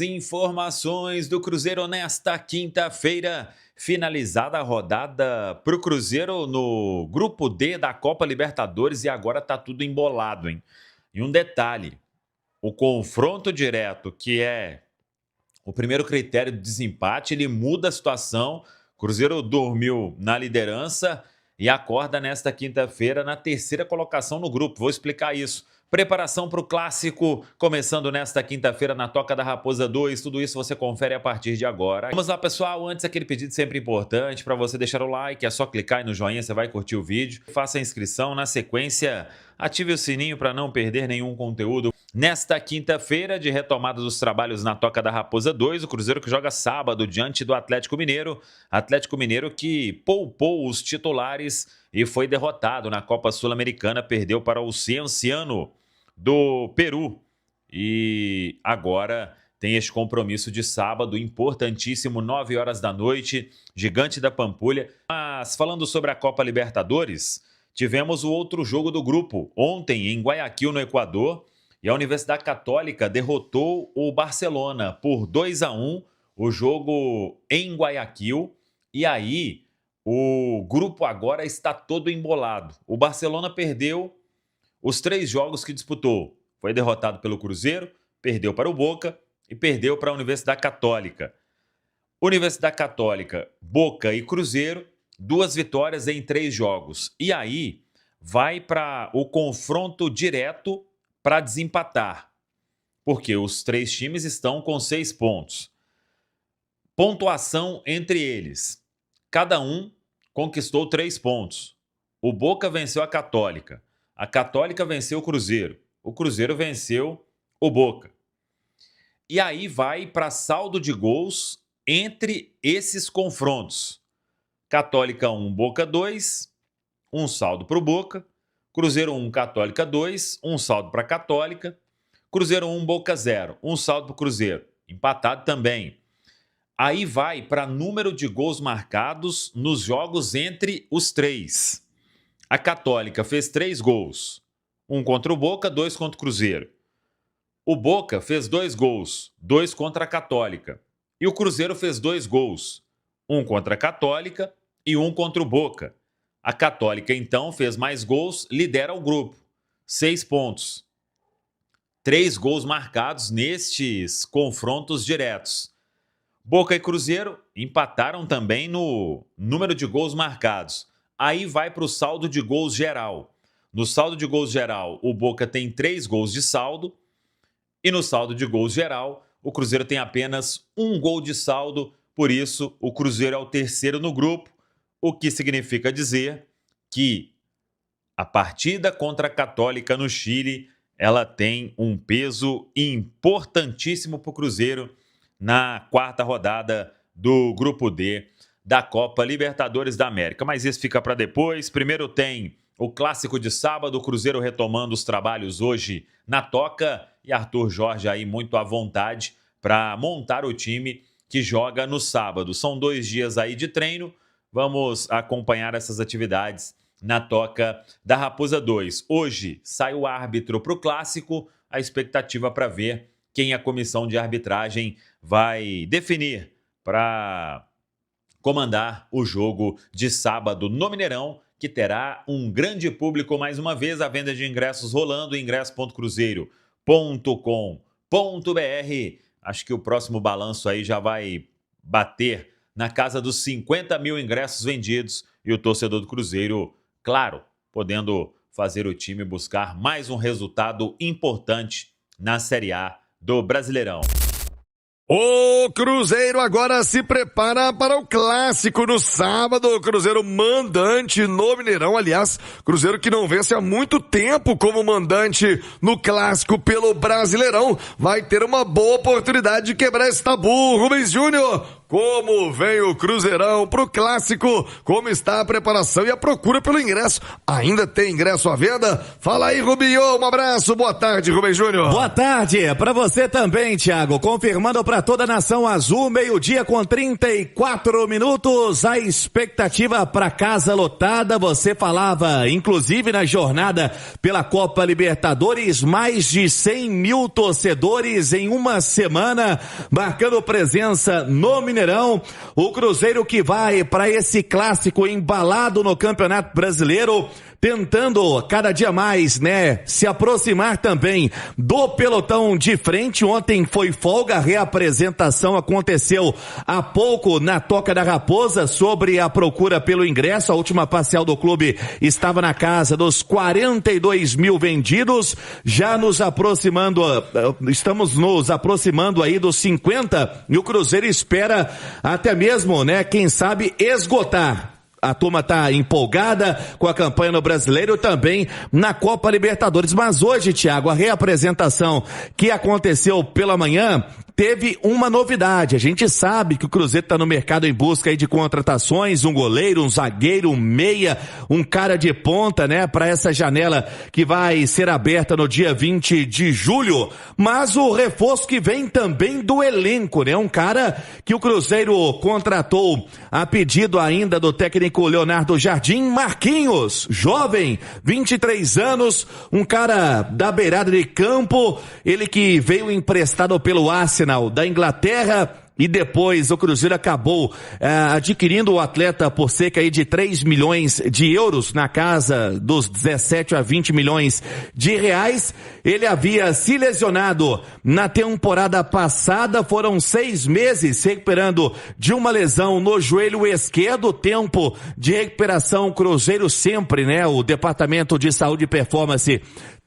Informações do Cruzeiro nesta quinta-feira, finalizada a rodada para o Cruzeiro no Grupo D da Copa Libertadores e agora tá tudo embolado, hein? E um detalhe, o confronto direto, que é o primeiro critério de desempate, ele muda a situação. O Cruzeiro dormiu na liderança e acorda nesta quinta-feira na terceira colocação no grupo. Vou explicar isso. Preparação para o Clássico, começando nesta quinta-feira na Toca da Raposa 2. Tudo isso você confere a partir de agora. Vamos lá, pessoal. Antes, aquele pedido sempre importante para você deixar o like. É só clicar aí no joinha, você vai curtir o vídeo. Faça a inscrição. Na sequência, ative o sininho para não perder nenhum conteúdo. Nesta quinta-feira, de retomada dos trabalhos na Toca da Raposa 2, o Cruzeiro que joga sábado diante do Atlético Mineiro. Atlético Mineiro que poupou os titulares e foi derrotado na Copa Sul-Americana. Perdeu para o Cienciano do Peru e agora tem este compromisso de sábado importantíssimo, 9 horas da noite, Gigante da Pampulha. Mas falando sobre a Copa Libertadores, tivemos o outro jogo do grupo ontem em Guayaquil, no Equador, e a Universidade Católica derrotou o Barcelona por 2-1, o jogo em Guayaquil, e aí o grupo agora está todo embolado. O Barcelona perdeu os 3 jogos que disputou. Foi derrotado pelo Cruzeiro, perdeu para o Boca e perdeu para a Universidade Católica. Universidade Católica, Boca e Cruzeiro, 2 vitórias em 3 jogos. E aí vai para o confronto direto para desempatar, porque os 3 times estão com 6 pontos. Pontuação entre eles. Cada um conquistou 3 pontos. O Boca venceu a Católica. A Católica venceu o Cruzeiro venceu o Boca. E aí vai para saldo de gols entre esses confrontos. Católica 1, Boca 2, um saldo para o Boca. Cruzeiro 1, Católica 2, um saldo para a Católica. Cruzeiro 1, Boca 0, um saldo para o Cruzeiro. Empatado também. Aí vai para número de gols marcados nos jogos entre os 3. A Católica fez 3 gols, 1 contra o Boca, 2 contra o Cruzeiro. O Boca fez 2 gols, 2 contra a Católica. E o Cruzeiro fez 2 gols, 1 contra a Católica e 1 contra o Boca. A Católica, então, fez mais gols, lidera o grupo, 6 pontos. 3 gols marcados nestes confrontos diretos. Boca e Cruzeiro empataram também no número de gols marcados. Aí vai para o saldo de gols geral. No saldo de gols geral, o Boca tem 3 gols de saldo. E no saldo de gols geral, o Cruzeiro tem apenas 1 gol de saldo. Por isso, o Cruzeiro é o terceiro no grupo. O que significa dizer que a partida contra a Católica no Chile, ela tem um peso importantíssimo para o Cruzeiro na 4ª rodada do Grupo D da Copa Libertadores da América. Mas isso fica para depois. Primeiro tem o Clássico de sábado, o Cruzeiro retomando os trabalhos hoje na Toca e Arthur Jorge aí muito à vontade para montar o time que joga no sábado. São 2 dias aí de treino. Vamos acompanhar essas atividades na Toca da Raposa 2. Hoje sai o árbitro para o Clássico. A expectativa para ver quem a comissão de arbitragem vai definir para comandar o jogo de sábado no Mineirão, que terá um grande público mais uma vez. A venda de ingressos rolando, ingresso.cruzeiro.com.br. Acho que o próximo balanço aí já vai bater na casa dos 50 mil ingressos vendidos e o torcedor do Cruzeiro, claro, podendo fazer o time buscar mais um resultado importante na Série A do Brasileirão. O Cruzeiro agora se prepara para o Clássico no sábado. Cruzeiro mandante no Mineirão. Aliás, Cruzeiro que não vence há muito tempo como mandante no Clássico pelo Brasileirão. Vai ter uma boa oportunidade de quebrar esse tabu. Rubens Júnior, como vem o Cruzeirão pro Clássico, como está a preparação e a procura pelo ingresso. Ainda tem ingresso à venda? Fala aí, Rubinho, um abraço, boa tarde, Rubem Júnior. Boa tarde, pra você também, Thiago, confirmando pra toda a nação azul, 12:00 com 34 minutos, a expectativa pra casa lotada, você falava, inclusive na jornada pela Copa Libertadores, mais de 100 mil torcedores em uma semana, marcando presença no Mineirão. O Cruzeiro que vai para esse clássico embalado no Campeonato Brasileiro, tentando cada dia mais, né, se aproximar também do pelotão de frente. Ontem foi folga, a reapresentação aconteceu há pouco na Toca da Raposa sobre a procura pelo ingresso. A última parcial do clube estava na casa dos 42 mil vendidos, já estamos nos aproximando aí dos 50 e o Cruzeiro espera até mesmo, né, quem sabe esgotar. A turma tá empolgada com a campanha no Brasileiro, também na Copa Libertadores. Mas hoje, Thiago, a reapresentação que aconteceu pela manhã teve uma novidade. A gente sabe que o Cruzeiro tá no mercado em busca aí de contratações, um goleiro, um zagueiro, um meia, um cara de ponta, né, para essa janela que vai ser aberta no dia 20 de julho. Mas o reforço que vem também do elenco, né, um cara que o Cruzeiro contratou a pedido ainda do técnico Leonardo Jardim, Marquinhos, jovem, 23 anos, um cara da beirada de campo, ele que veio emprestado pelo Arsenal da Inglaterra e depois o Cruzeiro acabou adquirindo o atleta por cerca aí de 3 milhões de euros, na casa dos 17 a 20 milhões de reais. Ele havia se lesionado na temporada passada, foram 6 meses se recuperando de uma lesão no joelho esquerdo. Tempo de recuperação, o Cruzeiro sempre, né, o Departamento de Saúde e Performance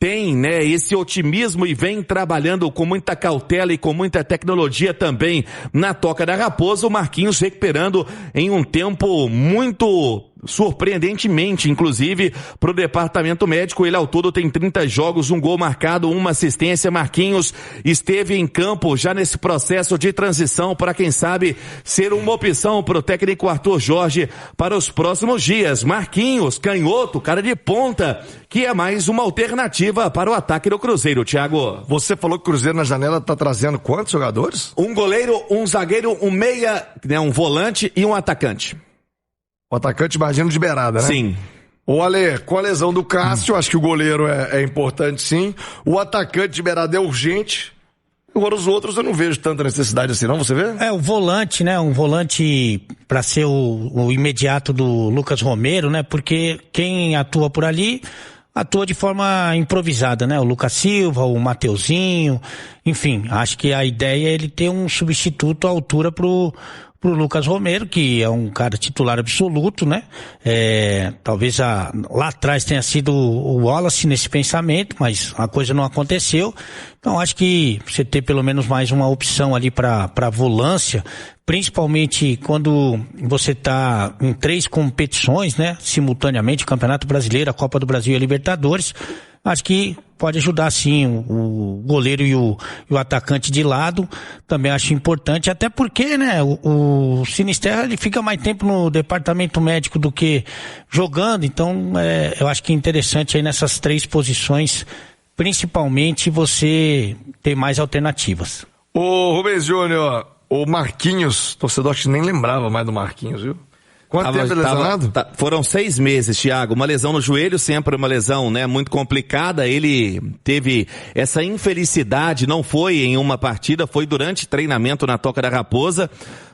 tem, né, esse otimismo e vem trabalhando com muita cautela e com muita tecnologia também na Toca da Raposa. O Marquinhos recuperando em um tempo muito surpreendentemente, inclusive, para o departamento médico. Ele ao todo tem 30 jogos, um gol marcado, uma assistência. Marquinhos esteve em campo já nesse processo de transição para, quem sabe, ser uma opção para o técnico Arthur Jorge para os próximos dias. Marquinhos, canhoto, cara de ponta, que é mais uma alternativa para o ataque do Cruzeiro, Thiago. Você falou que o Cruzeiro na janela está trazendo quantos jogadores? Um goleiro, um zagueiro, um meia, né, um volante e um atacante. O atacante, imagino, de beirada, né? Sim. O Ale, com a lesão do Cássio, acho que o goleiro é importante, sim. O atacante de beirada é urgente. Agora os outros eu não vejo tanta necessidade assim, não? Você vê? O volante, né? Um volante para ser o imediato do Lucas Romero, né? Porque quem atua por ali atua de forma improvisada, né? O Lucas Silva, o Mateuzinho, enfim, acho que a ideia é ele ter um substituto à altura pro Lucas Romero, que é um cara titular absoluto, né? Talvez lá atrás tenha sido o Wallace nesse pensamento, mas a coisa não aconteceu. Então acho que você ter pelo menos mais uma opção ali para volância, principalmente quando você tá em 3 competições, né? Simultaneamente, Campeonato Brasileiro, a Copa do Brasil e a Libertadores, acho que pode ajudar sim o goleiro e o atacante de lado. Também acho importante, até porque, né, o Sinisterra, ele fica mais tempo no departamento médico do que jogando, então eu acho que é interessante aí nessas 3 posições, principalmente você ter mais alternativas. Ô Rubens Júnior, o Marquinhos, torcedor que nem lembrava mais do Marquinhos, viu? Quanto tempo ele lesionado? Foram 6 meses, Thiago. Uma lesão no joelho, sempre uma lesão, né, muito complicada. Ele teve essa infelicidade, não foi em uma partida, foi durante treinamento na Toca da Raposa.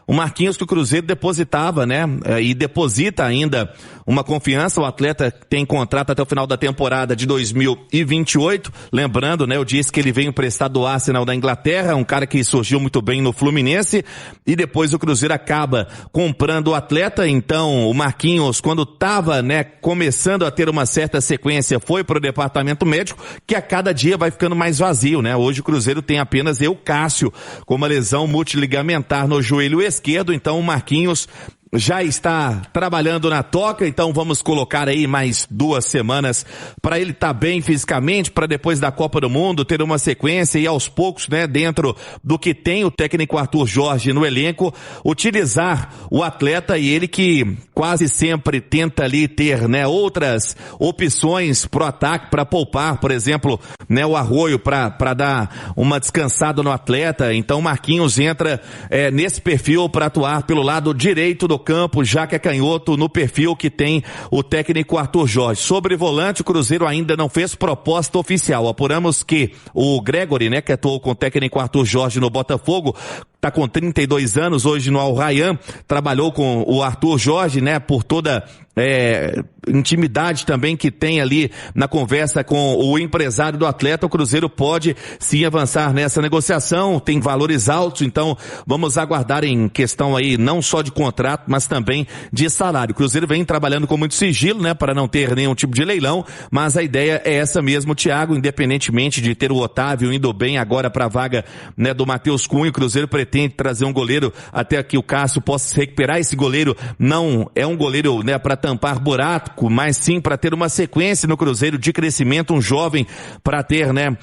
O Marquinhos, que o Cruzeiro depositava, né, e deposita ainda uma confiança. O atleta tem contrato até o final da temporada de 2028. Lembrando, né, eu disse que ele veio emprestado do Arsenal da Inglaterra, um cara que surgiu muito bem no Fluminense, e depois o Cruzeiro acaba comprando o atleta. Então, o Marquinhos, quando estava, né, começando a ter uma certa sequência, foi para o departamento médico, que a cada dia vai ficando mais vazio, né? Hoje o Cruzeiro tem apenas Cássio com uma lesão multiligamentar no joelho esquerdo. Então o Marquinhos já está trabalhando na toca, então vamos colocar aí mais 2 semanas para ele estar bem fisicamente, para depois da Copa do Mundo ter uma sequência e aos poucos, né, dentro do que tem o técnico Arthur Jorge no elenco, utilizar o atleta, e ele que quase sempre tenta ali ter, né, outras opções pro ataque, para poupar, por exemplo, né, o Arroio para dar uma descansada no atleta. Então Marquinhos entra nesse perfil para atuar pelo lado direito do campo, já que é canhoto, no perfil que tem o técnico Arthur Jorge. Sobre volante, o Cruzeiro ainda não fez proposta oficial. Apuramos que o Gregory, né, que atuou com o técnico Arthur Jorge no Botafogo, tá com 32 anos hoje no Al Rayyan, trabalhou com o Arthur Jorge, né, por toda intimidade também que tem ali na conversa com o empresário do atleta. O Cruzeiro pode sim avançar nessa negociação, tem valores altos, então vamos aguardar em questão aí não só de contrato, mas também de salário. O Cruzeiro vem trabalhando com muito sigilo, né, para não ter nenhum tipo de leilão, mas a ideia é essa mesmo, Thiago, independentemente de ter o Otávio indo bem agora para a vaga, né, do Matheus Cunha. O Cruzeiro pretende trazer um goleiro até que o Cássio possa se recuperar. Esse goleiro não é um goleiro, né, para tampar buraco, mas sim para ter uma sequência no Cruzeiro de crescimento, um jovem para ter, né,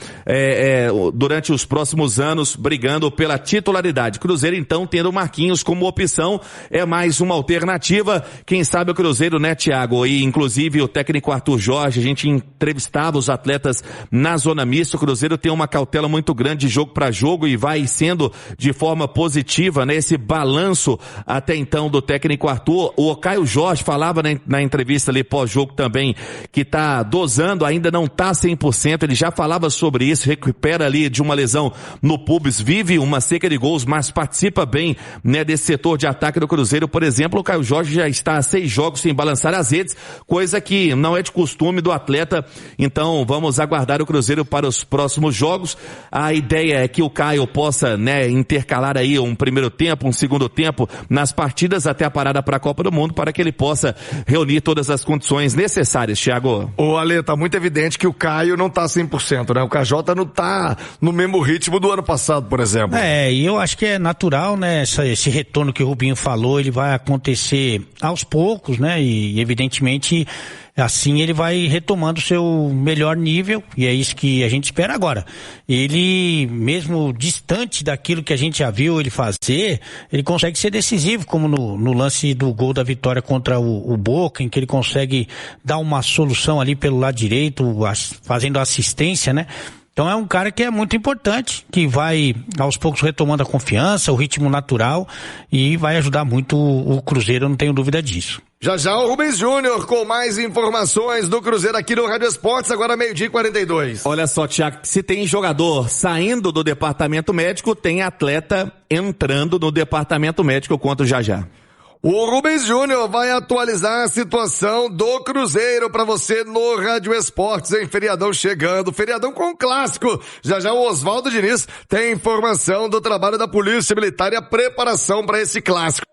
durante os próximos anos brigando pela titularidade. Cruzeiro então tendo o Marquinhos como opção, é mais uma alternativa. Quem sabe o Cruzeiro, né, Thiago, e inclusive o técnico Arthur Jorge, a gente entrevistava os atletas na zona mista. O Cruzeiro tem uma cautela muito grande de jogo para jogo e vai sendo de forma positiva, né, esse balanço até então do técnico Arthur. O Caio Jorge falava, né, na entrevista ali pós-jogo também, que tá dosando, ainda não tá 100%, ele já falava sobre isso, recupera ali de uma lesão no pubis, vive uma seca de gols, mas participa bem, né, desse setor de ataque do Cruzeiro. Por exemplo, o Caio Jorge já está a 6 jogos sem balançar as redes, coisa que não é de costume do atleta, então vamos aguardar o Cruzeiro para os próximos jogos. A ideia é que o Caio possa, né, intercalar aí um primeiro tempo, um segundo tempo nas partidas até a parada para a Copa do Mundo, para que ele possa reunir todas as condições necessárias, Thiago. Ô, Ale, tá muito evidente que o Caio não tá 100%, né? O KJ não tá no mesmo ritmo do ano passado, por exemplo. E eu acho que é natural, né? Esse retorno que o Rubinho falou, ele vai acontecer aos poucos, né? E evidentemente assim ele vai retomando o seu melhor nível, e é isso que a gente espera agora. Ele, mesmo distante daquilo que a gente já viu ele fazer, ele consegue ser decisivo, como no lance do gol da vitória contra o Boca, em que ele consegue dar uma solução ali pelo lado direito, fazendo assistência, né? Então é um cara que é muito importante, que vai aos poucos retomando a confiança, o ritmo natural, e vai ajudar muito o Cruzeiro, eu não tenho dúvida disso. Já já o Rubens Júnior com mais informações do Cruzeiro aqui no Rádio Esportes, agora 12:42. Olha só, Thiago, se tem jogador saindo do departamento médico, tem atleta entrando no departamento médico, eu conto já já. O Rubens Júnior vai atualizar a situação do Cruzeiro para você no Rádio Esportes, hein? Feriadão chegando, feriadão com um clássico. Já já o Oswaldo Diniz tem informação do trabalho da Polícia Militar e a preparação para esse clássico.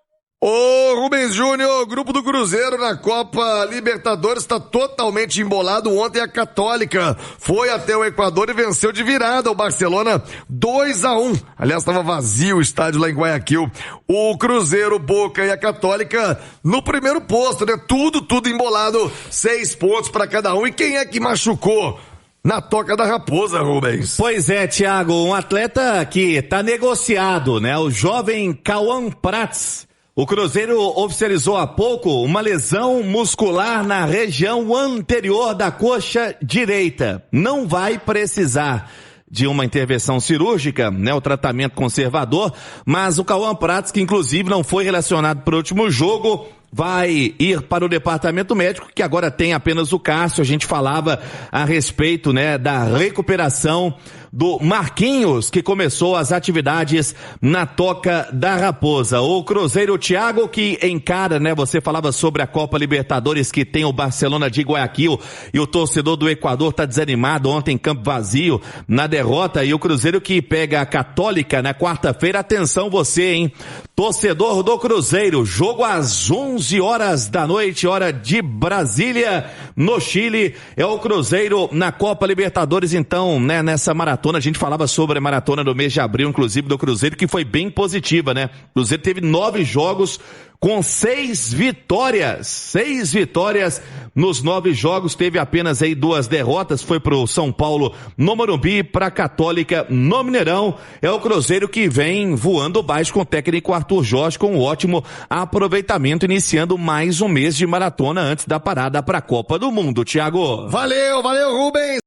Ô Rubens Júnior, o grupo do Cruzeiro na Copa Libertadores está totalmente embolado. Ontem a Católica foi até o Equador e venceu de virada o Barcelona 2-1. Aliás, estava vazio o estádio lá em Guayaquil. O Cruzeiro, Boca e a Católica no primeiro posto, né? Tudo embolado, 6 pontos para cada um. E quem é que machucou na toca da raposa, Rubens? Pois é, Thiago, um atleta que tá negociado, né? O jovem Cauã Prats. O Cruzeiro oficializou há pouco uma lesão muscular na região anterior da coxa direita. Não vai precisar de uma intervenção cirúrgica, né, o tratamento conservador, mas o Cauã Prats, que inclusive não foi relacionado para o último jogo, vai ir para o departamento médico, que agora tem apenas o Cássio. A gente falava a respeito, né, da recuperação do Marquinhos, que começou as atividades na Toca da Raposa. O Cruzeiro, Thiago, que encara, né, você falava sobre a Copa Libertadores, que tem o Barcelona de Guayaquil, e o torcedor do Equador tá desanimado, ontem campo vazio, na derrota, e o Cruzeiro que pega a Católica na quarta-feira. Atenção você, hein, torcedor do Cruzeiro, jogo às 11 horas da noite, hora de Brasília, no Chile. É o Cruzeiro na Copa Libertadores, então, né, nessa maratona. A gente falava sobre a maratona do mês de abril, inclusive do Cruzeiro, que foi bem positiva, né? O Cruzeiro teve 9 jogos com 6 vitórias. 6 vitórias nos 9 jogos, teve apenas aí 2 derrotas, foi pro São Paulo no Morumbi, pra Católica no Mineirão. É o Cruzeiro que vem voando baixo com o técnico Arthur Jorge, com um ótimo aproveitamento, iniciando mais um mês de maratona antes da parada pra Copa do Mundo, Thiago. Valeu, Rubens!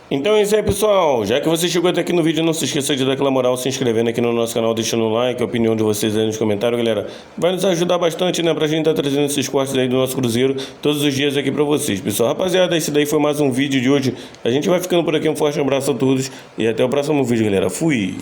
Então é isso aí, pessoal. Já que você chegou até aqui no vídeo, não se esqueça de dar aquela moral se inscrevendo aqui no nosso canal, deixando um like, a opinião de vocês aí nos comentários, galera. Vai nos ajudar bastante, né, pra gente estar trazendo esses cortes aí do nosso Cruzeiro todos os dias aqui pra vocês, pessoal. Rapaziada, esse daí foi mais um vídeo de hoje. A gente vai ficando por aqui, um forte abraço a todos e até o próximo vídeo, galera. Fui!